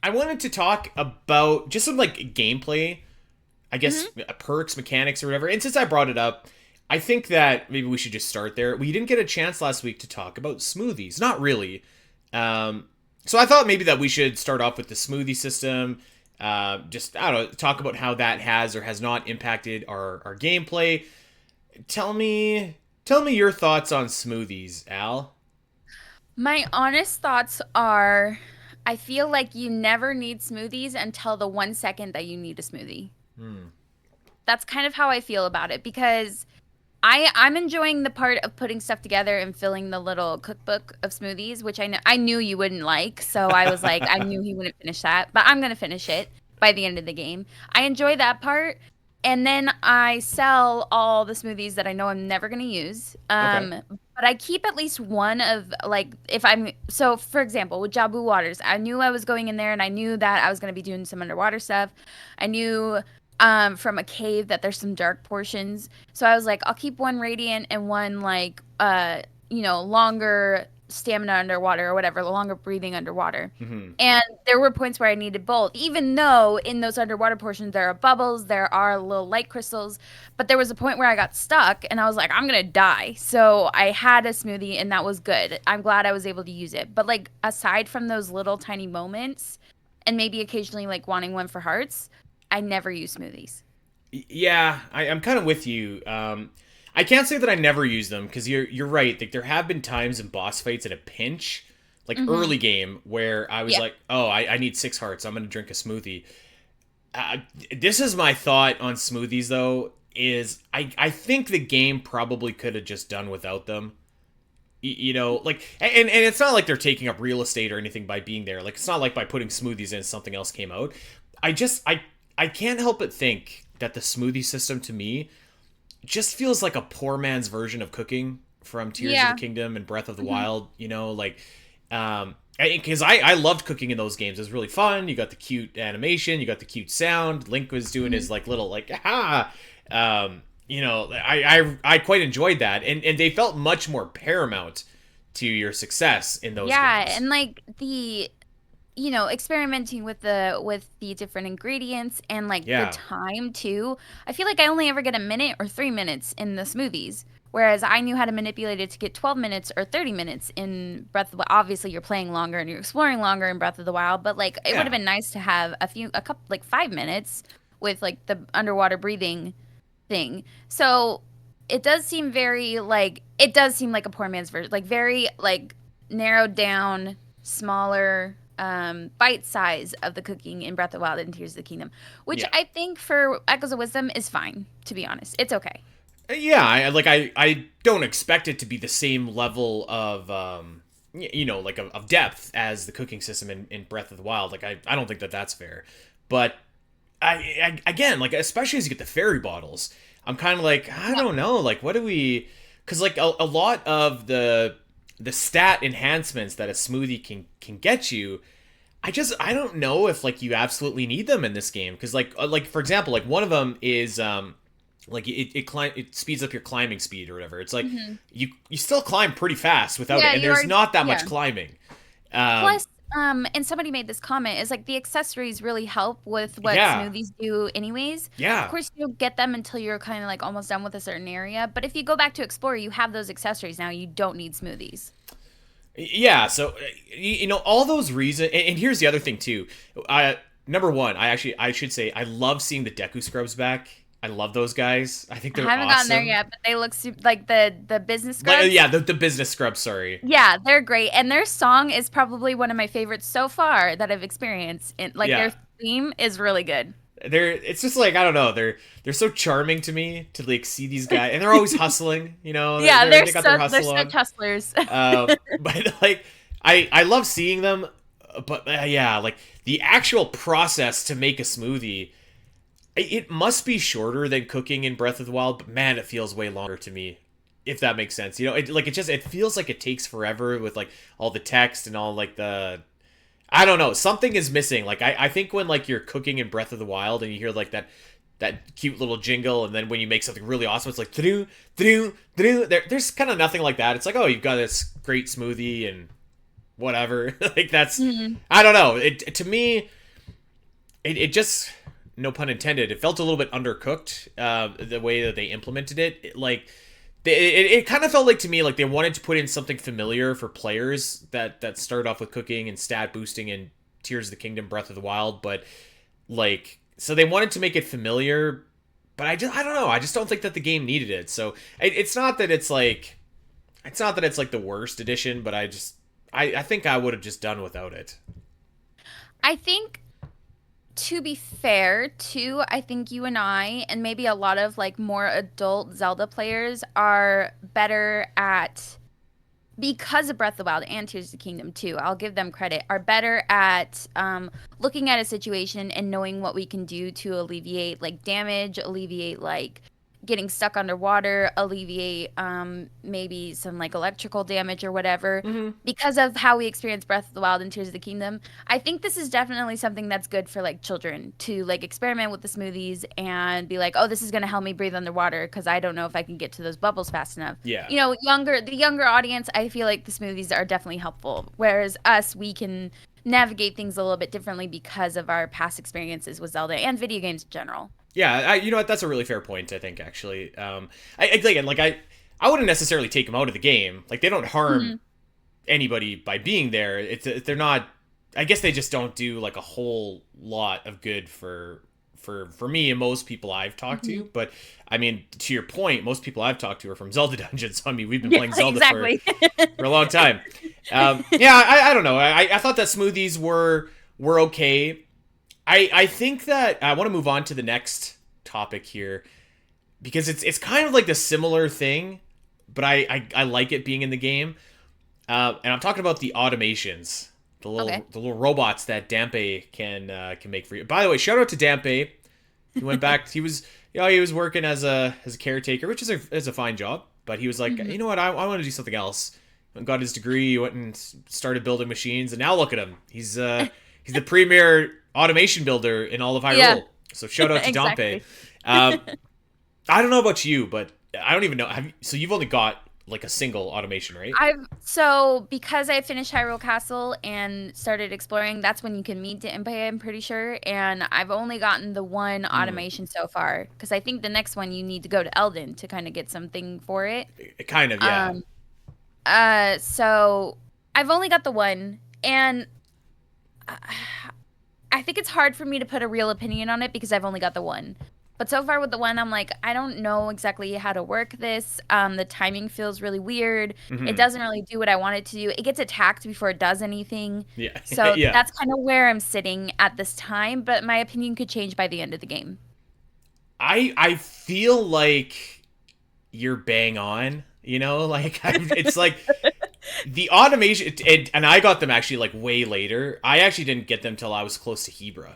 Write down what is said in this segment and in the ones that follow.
I wanted to talk about just some like gameplay, I guess perks, mechanics, or whatever. And since I brought it up, I think that maybe we should just start there. We didn't get a chance last week to talk about smoothies. Not really. So I thought maybe that we should start off with the smoothie system. Just, I don't know, talk about how that has or has not impacted our gameplay. Tell me your thoughts on smoothies, Al. My honest thoughts are I feel like you never need smoothies until the 1 second that you need a smoothie. Hmm. That's kind of how I feel about it because I'm enjoying the part of putting stuff together and filling the little cookbook of smoothies, which I knew you wouldn't like, so I was like I knew he wouldn't finish that, but I'm gonna finish it by the end of the game. I enjoy that part, and then I sell all the smoothies that I know I'm never gonna use. Okay. But I keep at least one of like if I'm so for example with Jabu Waters, I knew I was going in there and I knew that I was gonna be doing some underwater stuff. I knew from a cave that there's some dark portions. So I was like, I'll keep one radiant and one like longer stamina underwater or whatever, longer breathing underwater. Hmm. And there were points where I needed both, even though in those underwater portions there are bubbles, there are little light crystals. But there was a point where I got stuck and I was like, I'm gonna die. So I had a smoothie and that was good. I'm glad I was able to use it. But like aside from those little tiny moments, and maybe occasionally like wanting one for hearts, I never use smoothies. Yeah, I'm kind of with you. I can't say that I never use them because you're right. Like there have been times in boss fights at a pinch, like Mm-hmm. early game, where I was Yeah. like, oh, I need 6 hearts. I'm gonna drink a smoothie. Uh, this is my thought on smoothies though. Is I think the game probably could have just done without them. Like and it's not like they're taking up real estate or anything by being there. Like it's not like by putting smoothies in something else came out. I can't help but think that the smoothie system to me just feels like a poor man's version of cooking from Tears of the Yeah. Kingdom and Breath of the Hmm. Wild. Like because I loved cooking in those games. It was really fun. You got the cute animation, you got the cute sound. Link was doing his Hmm. like little like ah. I quite enjoyed that, and they felt much more paramount to your success in those Yeah, games. and like the experimenting with the different ingredients and like the Yeah, time too. I feel like I only ever get a minute or 3 minutes in the smoothies. Whereas I knew how to manipulate it to get 12 minutes or 30 minutes in Breath of the Wild. Obviously, you're playing longer and you're exploring longer in Breath of the Wild, but like it would have yeah. been nice to have a couple, like 5 minutes with like the underwater breathing thing. So it does seem like a poor man's version, like very like narrowed down, smaller bite size of the cooking in Breath of the Wild and Tears of the Kingdom, which Yeah. I think for Echoes of Wisdom is fine, to be honest. It's okay. Yeah, I don't expect it to be the same level of like of depth as the cooking system in Breath of the Wild. Like I don't think that that's fair. But I again, like especially as you get the fairy bottles, I'm kind of like I Yeah. don't know, like what do we cuz like a lot of the stat enhancements that a smoothie can get you, I don't know if like you absolutely need them in this game cuz like for example, like one of them is like it speeds up your climbing speed or whatever. It's like Hmm. you still climb pretty fast without it, Yeah, and you there's already, not that yeah. much climbing. Um, Plus, and somebody made this comment, is like the accessories really help with what yeah, smoothies do anyways. Of yeah, course, you don't get them until you're kind of like almost done with a certain area, but if you go back to explore, you have those accessories now. You don't need smoothies. yeah. So all those reasons, and here's the other thing too. Number one, I should say I love seeing the Deku Scrubs back. I love those guys. I think I they're haven't gotten there awesome. yet, but they look like the business Like scrubs. yeah, the business scrubs. Sorry. Yeah, they're great, and their song is probably one of my favorites so far that I've experienced. And like their Yeah, theme is really good. they're it's just like I don't know they're so charming to me to like see these guys and they're always hustling. Yeah, They got their they're hustle such on. hustlers. But like I love seeing them, but yeah, like the actual process to make a smoothie, it must be shorter than cooking in Breath of the Wild, but man, it feels way longer to me. If that makes sense, it feels like it takes forever with like all the text and all like the I don't know something is missing. Like I think when like you're cooking in Breath of the Wild and you hear like that cute little jingle, and then when you make something really awesome, it's like do do do. There's kind of nothing like that. It's like oh you've got this great smoothie and whatever. Like that's, Mhm. I don't know. It to me, it just, no pun intended, it felt a little bit undercooked. The way that they implemented it, it kind of felt like to me like they wanted to put in something familiar for players that start off with cooking and stat boosting in Tears of the Kingdom, Breath of the Wild, but like so they wanted to make it familiar, but I don't know, I just don't think that the game needed it. So it's not that it's like the worst edition, but I think I would have just done without it. I think, to be fair, too, I think you and I, and maybe a lot of like more adult Zelda players, are better at, because of Breath of the Wild and Tears of the Kingdom too, I'll give them credit, are better at looking at a situation and knowing what we can do to alleviate like damage, alleviate like getting stuck underwater, alleviate maybe some like electrical damage or whatever, Mm-hmm. because of how we experience Breath of the Wild and Tears of the Kingdom. I think this is definitely something that's good for like children to like experiment with the smoothies and be like, oh, this is going to help me breathe underwater because I don't know if I can get to those bubbles fast enough. Yeah. You know, the younger audience, I feel like the smoothies are definitely helpful, whereas us, we can navigate things a little bit differently because of our past experiences with Zelda and video games in general. Yeah, you know what? That's a really fair point, I think, actually. Again, like, I wouldn't necessarily take them out of the game. Like, they don't harm anybody by being there. They're not... I guess they just don't do, like, a whole lot of good for me and most people I've talked to. But, I mean, to your point, most people I've talked to are from Zelda Dungeons. I mean, we've been playing Zelda exactly. for a long time. Yeah, I don't know. I thought that smoothies were okay. I think that I want to move on to the next topic here because it's kind of like the similar thing, but I like it being in the game. And I'm talking about the automations, the little robots that Dampe can make for you. By the way, shout out to Dampe. He went back. He was working as a caretaker, which is a fine job. But he was like, you know what, I want to do something else. And got his degree, went and started building machines, and now look at him. He's the premier automation builder in all of Hyrule. Yeah. So shout out to exactly. Dampe. I don't know about you, but I don't even know. So you've only got like a single automation, right? Because I finished Hyrule Castle and started exploring, that's when you can meet Dampe, I'm pretty sure. And I've only gotten the one automation so far, because I think the next one you need to go to Eldin to kind of get something for it. Kind of, yeah. So I've only got the one, and I think it's hard for me to put a real opinion on it because I've only got the one. But so far with the one, I'm like, I don't know exactly how to work this. The timing feels really weird. It doesn't really do what I want it to do. It gets attacked before it does anything. Yeah. So yeah. That's kind of where I'm sitting at this time. But my opinion could change by the end of the game. I feel like you're bang on. You know, like it's like the automation, and I got them actually like way later. I actually didn't get them till I was close to Hebra.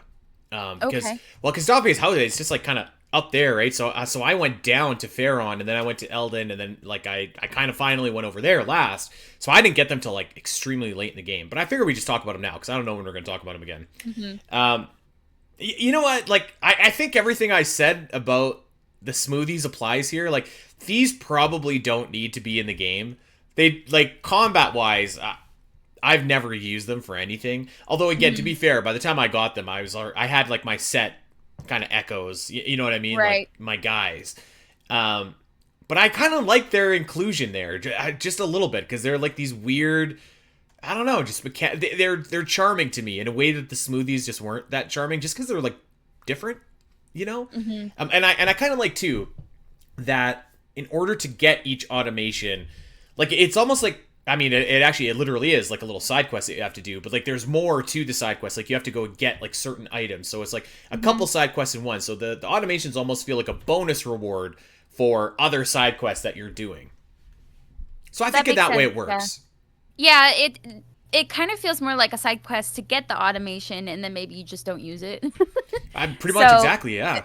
Because Dampe's house is just like kind of up there, right? So I went down to Faron, and then I went to Eldin, and then like I kind of finally went over there last. So I didn't get them till like extremely late in the game. But I figure we just talk about them now because I don't know when we're going to talk about them again. You know what? Like I think everything I said about the smoothies applies here. Like these probably don't need to be in the game. They like combat wise. I've never used them for anything. Although, again, to be fair, by the time I got them, I had, like, my set kind of echoes. You know what I mean? Right. Like, my guys. But I kind of like their inclusion there. Just a little bit. Because they're, like, these weird... I don't know. Just they're charming to me in a way that the smoothies just weren't that charming. Just because they're, like, different. You know? And I kind of like, too, that in order to get each automation... Like, it's almost like... I mean, it literally is like a little side quest that you have to do, but like there's more to the side quest. Like you have to go get like certain items. So it's like a couple side quests in one. So the automations almost feel like a bonus reward for other side quests that you're doing. So I think in that way it works. Yeah, it kind of feels more like a side quest to get the automation, and then maybe you just don't use it. Pretty much exactly, yeah.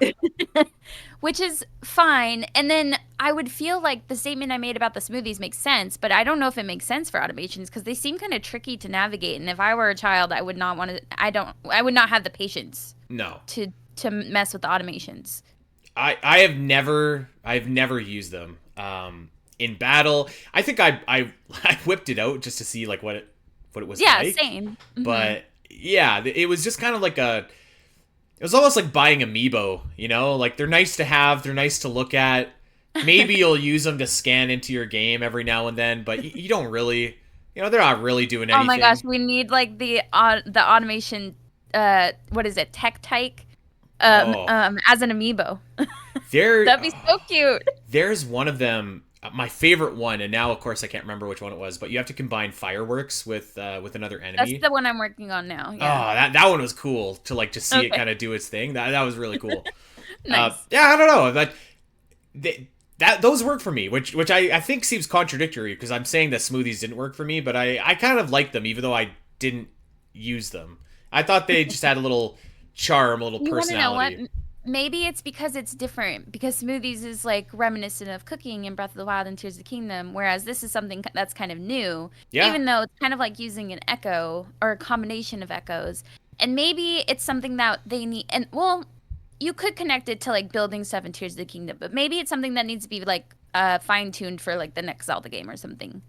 Which is fine. And then I would feel like the statement I made about the smoothies makes sense, but I don't know if it makes sense for automations because they seem kind of tricky to navigate. And if I were a child, I would not want to. I would not have the patience. No. To mess with the automations. I've never used them in battle. I think I whipped it out just to see like what what it was Yeah, like. same. But yeah, it was just kind of like a. It was almost like buying amiibo, you know? Like they're nice to have, they're nice to look at. Maybe you'll use them to scan into your game every now and then, but you don't really. You know, they're not really doing Oh my gosh, anything. we need like the automation what is it? Tech Tyke Oh, as an amiibo. there. That'd be so cute. There's one of them, my favorite one, and now of course I can't remember which one it was, but you have to combine fireworks with another That's enemy. the one I'm working on now. Oh, Yeah. that one was cool to like just see it Okay. kind of do its thing. That was really cool. Nice. Yeah, I don't know, but that those work for me, which I think seems contradictory because I'm saying that smoothies didn't work for me, but I kind of liked them even though I didn't use them. I thought they just had a little charm, a little You want to know what? personality. Maybe it's because it's different. Because smoothies is like reminiscent of cooking in Breath of the Wild and Tears of the Kingdom, whereas this is something that's kind of new. Yeah. Even though it's kind of like using an echo or a combination of echoes, and maybe it's something that they need. And well, you could connect it to like building stuff in Tears of the Kingdom, but maybe it's something that needs to be like fine tuned for like the next Zelda game or something.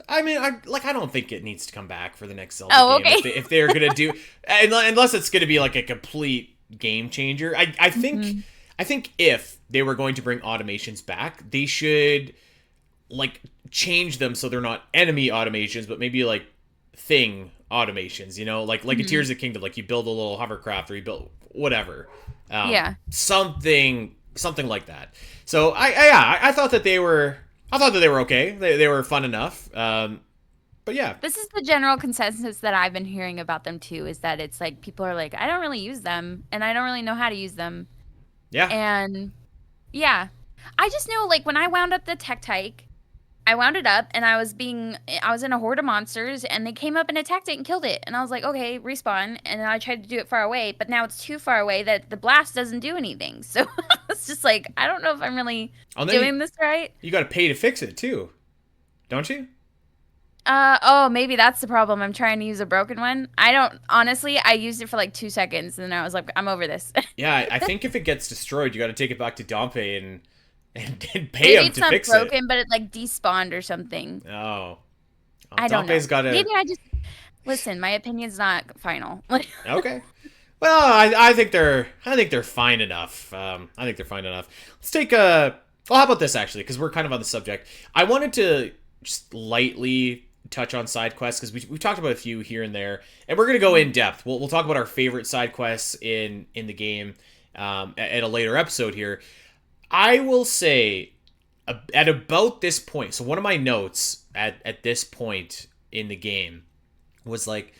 I mean, I don't think it needs to come back for the next Zelda Oh, game okay. if they're gonna do unless it's gonna be like a complete game changer. I think Mm-hmm. I think if they were going to bring automations back, they should like change them so they're not enemy automations, but maybe like thing automations. You know, like a Mm-hmm. Tears of the Kingdom, like you build a little hovercraft or you build whatever, Yeah. something like that. So I thought that they were. I thought that they were okay. They were fun enough. But yeah, This is the general consensus that I've been hearing about them too, is that it's like people are like, I don't really use them and I don't really know how to use them. yeah. And yeah. I just know like when I wound up the tech tyke, I wound it up and I was in a horde of monsters and they came up and attacked it and killed it. And I was like, okay, respawn. And then I tried to do it far away, but now it's too far away that the blast doesn't do anything. So it's just like, I don't know if I'm really And then doing this right. you got to pay to fix it too, don't you? Oh, maybe that's the problem. I'm trying to use a broken one. I don't, honestly, I used it for like 2 seconds and then I was like, I'm over this. Yeah, I think if it gets destroyed, you got to take it back to Dompe and pay Maybe him it's to not fix it. broken, but it like despawned or something. Oh, I don't know. Dompe's got to. Maybe I just, listen, my opinion's not final. Okay. Well, I think they're fine enough. I think they're fine enough. Let's take a. Well, how about this actually? Because we're kind of on the subject. I wanted to just lightly touch on side quests because we've talked about a few here and there, and we're gonna go in depth. We'll talk about our favorite side quests in the game at a later episode here. I will say at about this point. So one of my notes at this point in the game was like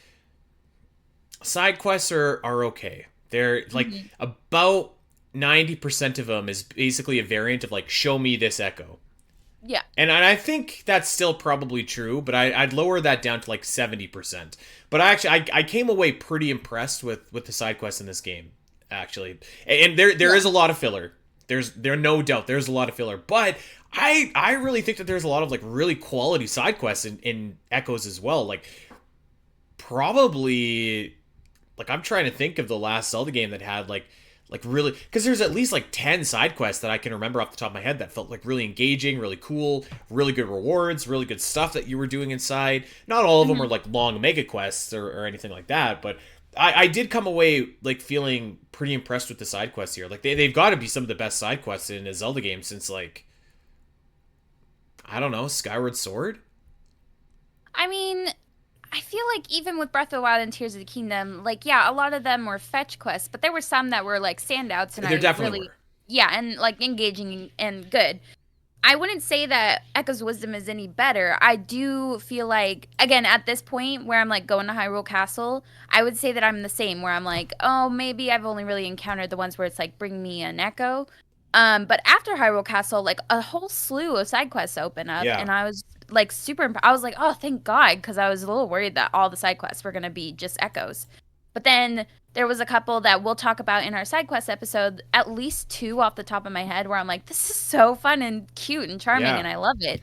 side quests are okay. They're like about 90% of them is basically a variant of like show me this echo. Yeah. And I think that's still probably true, but I'd lower that down to like 70%. But I came away pretty impressed with the side quests in this game, actually. And there is a lot of filler. There no doubt there's a lot of filler, but I really think that there's a lot of like really quality side quests in Echoes as well. Like probably like I'm trying to think of the last Zelda game that had like really, because there's at least like 10 side quests that I can remember off the top of my head that felt like really engaging, really cool, really good rewards, really good stuff that you were doing inside. Not all of them were like long mega quests or anything like that, but I did come away like feeling pretty impressed with the side quests here. Like they've got to be some of the best side quests in a Zelda game since like I don't know, Skyward Sword. I mean, I feel like even with Breath of the Wild and Tears of the Kingdom, like yeah, a lot of them were fetch quests, but there were some that were like standouts, and There I definitely really, were. yeah, and like engaging and good. I wouldn't say that Echo's Wisdom is any better. I do feel like, again, at this point where I'm like going to Hyrule Castle, I would say that I'm the same, where I'm like, oh, maybe I've only really encountered the ones where it's like bring me an Echo. But after Hyrule Castle, like a whole slew of side quests open up, Yeah. and I was like I was like, oh, thank God, because I was a little worried that all the side quests were gonna be just echoes. But then there was a couple that we'll talk about in our side quest episode, at least two off the top of my head, where I'm like, this is so fun and cute and charming, Yeah. and I love it.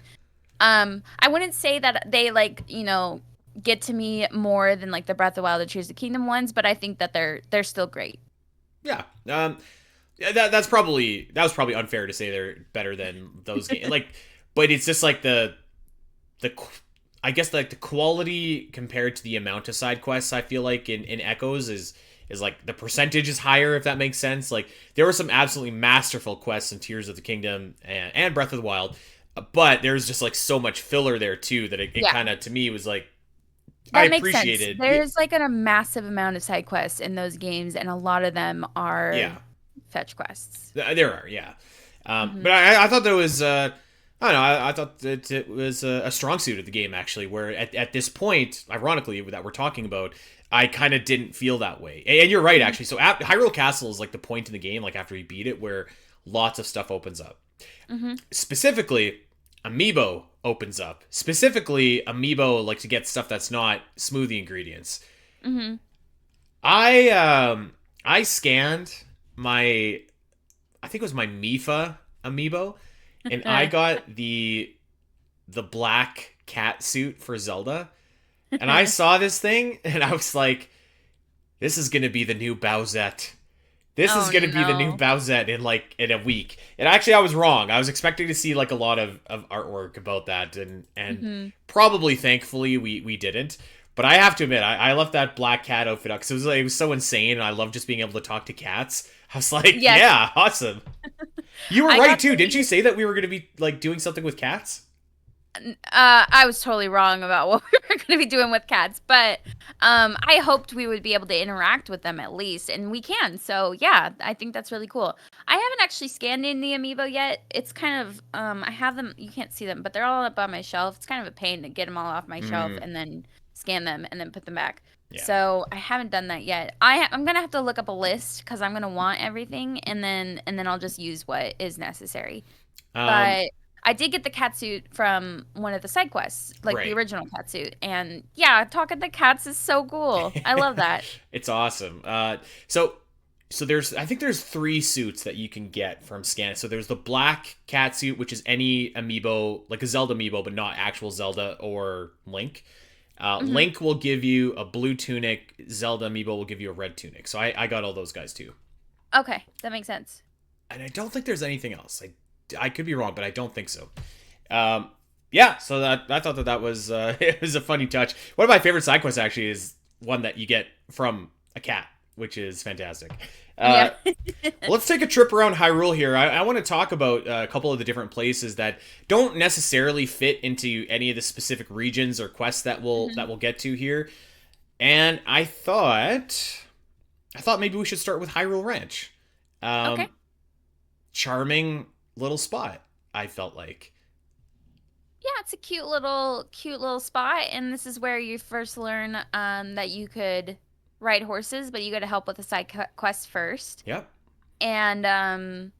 I wouldn't say that they like, get to me more than like the Breath of the Wild or Tears of the Kingdom ones, but I think that they're still great. Yeah. Yeah, that was probably unfair to say they're better than those games. Like, but it's just like the I guess like the quality compared to the amount of side quests, I feel like in Echoes is like the percentage is higher, if that makes sense. Like there were some absolutely masterful quests in Tears of the Kingdom and Breath of the Wild, but there's just like so much filler there too that it Yeah. kind of to me was like I That makes sense. appreciated. There's like a massive amount of side quests in those games, and a lot of them are Yeah, fetch quests. there are, yeah. Hmm. But I thought there was, I don't know, I thought that it was a strong suit of the game, actually, where at this point, ironically, that we're talking about, I kind of didn't feel that way. And you're right, actually. So Hyrule Castle is like the point in the game, like after you beat it, where lots of stuff opens up. Hmm. Specifically, Amiibo opens up. Specifically, Amiibo, like to get stuff that's not smoothie ingredients. Hmm. I scanned my I think it was my Mifa amiibo, and I got the black cat suit for Zelda, and I saw this thing, and I was like, "This is gonna be the new Bowsette. This is Oh gonna be the new no. Bowsette in like in a week." And actually, I was wrong. I was expecting to see like a lot of artwork about that, and Hmm. probably thankfully we didn't. But I have to admit, I left that black cat outfit up because it was so insane, and I love just being able to talk to cats. I was like, Yes, yeah, awesome. You were I right got too. Didn't you the. say that we were going to be like doing something with cats? I was totally wrong about what we were going to be doing with cats, but I hoped we would be able to interact with them at least, and we can. So yeah, I think that's really cool. I haven't actually scanned in the amiibo yet. It's kind of I have them. You can't see them, but they're all up on my shelf. It's kind of a pain to get them all off my shelf Mm, and then scan them and then put them back. yeah. So I haven't done that yet. I'm gonna have to look up a list because I'm gonna want everything, and then I'll just use what is necessary. Um, But I did get the catsuit from one of the side quests, like the right. original catsuit. And yeah, talking to cats is so cool. I love that. It's awesome. So there's I think there's three suits that you can get from scan. So there's the black cat suit, which is any amiibo, like a Zelda amiibo, but not actual Zelda or Link. Hmm. Link will give you a blue tunic. Zelda amiibo will give you a red tunic. So I got all those guys too. Okay, that makes sense. And I don't think there's anything else. I could be wrong, but I don't think so. Um, yeah, so that I thought that was it was a funny touch. One of my favorite side quests actually is one that you get from a cat, which is fantastic. Yeah. Uh, let's take a trip around Hyrule here. I want to talk about a couple of the different places that don't necessarily fit into any of the specific regions or quests that Hmm. we'll get to here. And I thought maybe we should start with Hyrule Ranch. Okay. Um, charming little spot, I felt like. Yeah, it's a cute little spot, and this is where you first learn that you could ride horses, but you got to help with the side quest first. Yep. And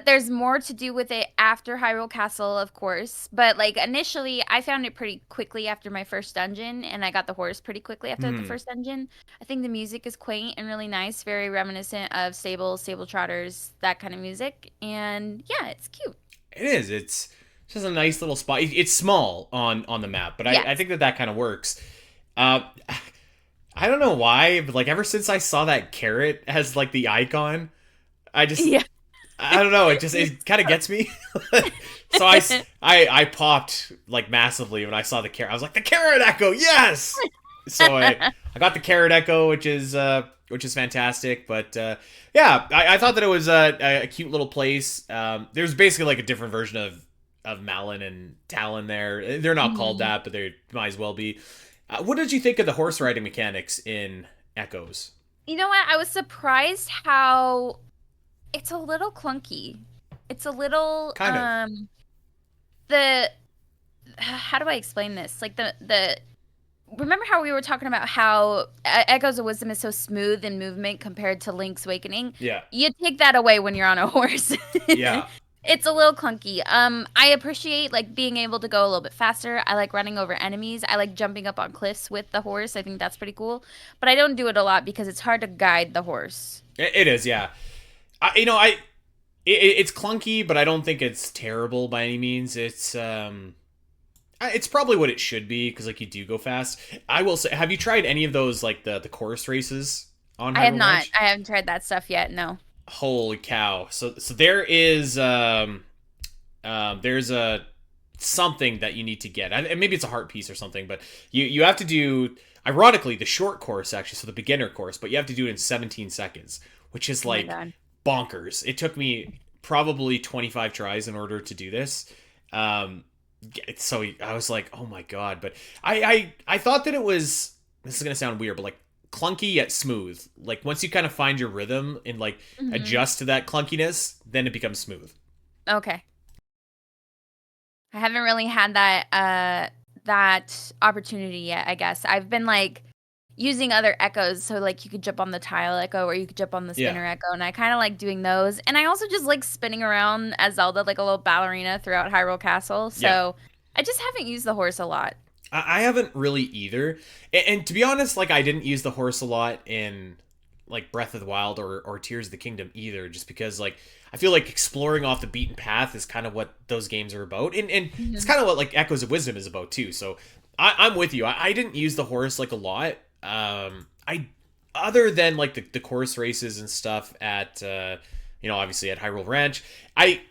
there's more to do with it after Hyrule Castle, of course. But like initially, I found it pretty quickly after my first dungeon, and I got the horse pretty quickly after the Hmm. first dungeon. I think the music is quaint and really nice, very reminiscent of stable trotters, that kind of music. And yeah, it's cute. It is. It's just a nice little spot. It's small on the map, but I Yes. think that kind of works. Uh, I don't know why, but like ever since I saw that carrot as like the icon, I just Yeah. I don't know. It kind of gets me. So I popped like massively when I saw the carrot. I was like the carrot echo, yes. So I got the carrot echo, which is fantastic. But yeah, I thought that it was a cute little place. There's basically like a different version of Malin and Talon there. They're not called Mhm. that, but they might as well be. What did you think of the horse riding mechanics in Echoes? You know what? I was surprised how it's a little clunky. It's a little Kind of. the how do I explain this? Like the remember how we were talking about how Echoes of Wisdom is so smooth in movement compared to Link's Awakening? Yeah. You take that away when you're on a horse. Yeah. It's a little clunky. I appreciate like being able to go a little bit faster. I like running over enemies. I like jumping up on cliffs with the horse. I think that's pretty cool. But I don't do it a lot because it's hard to guide the horse. It is. Yeah. It's clunky, but I don't think it's terrible by any means. It's probably what it should be because like you do go fast. I will say, have you tried any of those like the course races on I have Hyrule not. Ranch? I haven't tried that stuff yet. No. Holy cow! So there is there's a something that you need to get. And maybe it's a heart piece or something, but you have to do, ironically, the short course, actually, so the beginner course, but you have to do it in 17 seconds, which is like bonkers. It took me probably 25 tries in order to do this. So I was like, oh my god. But I thought that it was, this is going to sound weird, but like clunky yet smooth. Like once you kind of find your rhythm and like adjust to that clunkiness, then it becomes smooth. Okay. I haven't really had that opportunity yet, I guess. I've been like using other echoes, so like you could jump on the tile echo or you could jump on the spinner echo, and I kind of like doing those. And I also just like spinning around as Zelda like a little ballerina throughout Hyrule Castle. So I just haven't used the horse a lot. I haven't really either. And to be honest, like I didn't use the horse a lot in like Breath of the Wild or Tears of the Kingdom either, just because like I feel like exploring off the beaten path is kind of what those games are about. And it's kind of what like Echoes of Wisdom is about too. So I'm with you. I didn't use the horse like a lot. I other than like the course races and stuff at obviously at Hyrule Ranch, I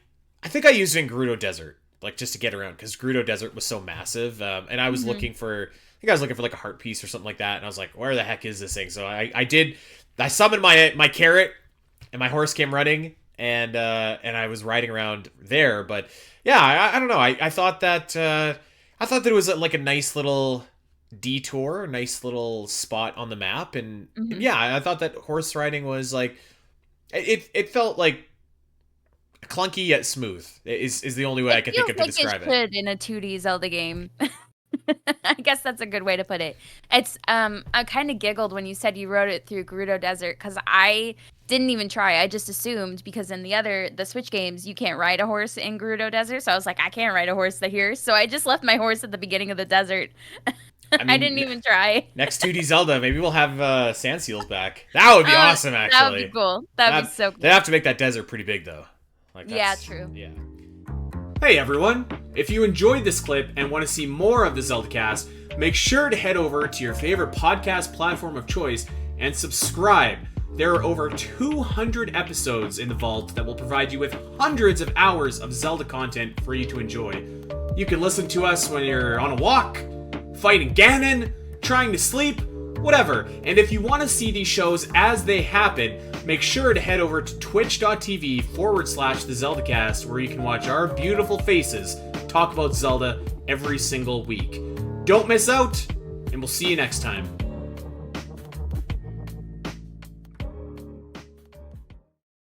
think I used it in Gerudo Desert, like just to get around, because Gerudo Desert was so massive, and I was looking for, I think I was looking for like a heart piece or something like that, and I was like, where the heck is this thing? So I summoned my carrot, and my horse came running, and I was riding around there. But yeah, I don't know, I thought that it was like a nice little detour, a nice little spot on the map, and yeah, I thought that horse riding was like, it felt like clunky yet smooth is the only way I can think of to describe it. It should in a 2D Zelda game. I guess that's a good way to put it. It's I kind of giggled when you said you rode it through Gerudo Desert, because I didn't even try. I just assumed, because in the Switch games you can't ride a horse in Gerudo Desert, so I was like, I can't ride a horse here. So I just left my horse at the beginning of the desert. I mean, I didn't even try. Next 2D Zelda, maybe we'll have Sand Seals back. That would be awesome, actually. That would be cool. That would be so cool. They'd have to make that desert pretty big, though. Like yeah, true. Yeah. Hey, everyone. If you enjoyed this clip and want to see more of the Zelda Cast, make sure to head over to your favorite podcast platform of choice and subscribe. There are over 200 episodes in the vault that will provide you with hundreds of hours of Zelda content for you to enjoy. You can listen to us when you're on a walk, fighting Ganon, trying to sleep, whatever. And if you want to see these shows as they happen, make sure to head over to twitch.tv/The Zelda Cast, where you can watch our beautiful faces talk about Zelda every single week. Don't miss out, and we'll see you next time.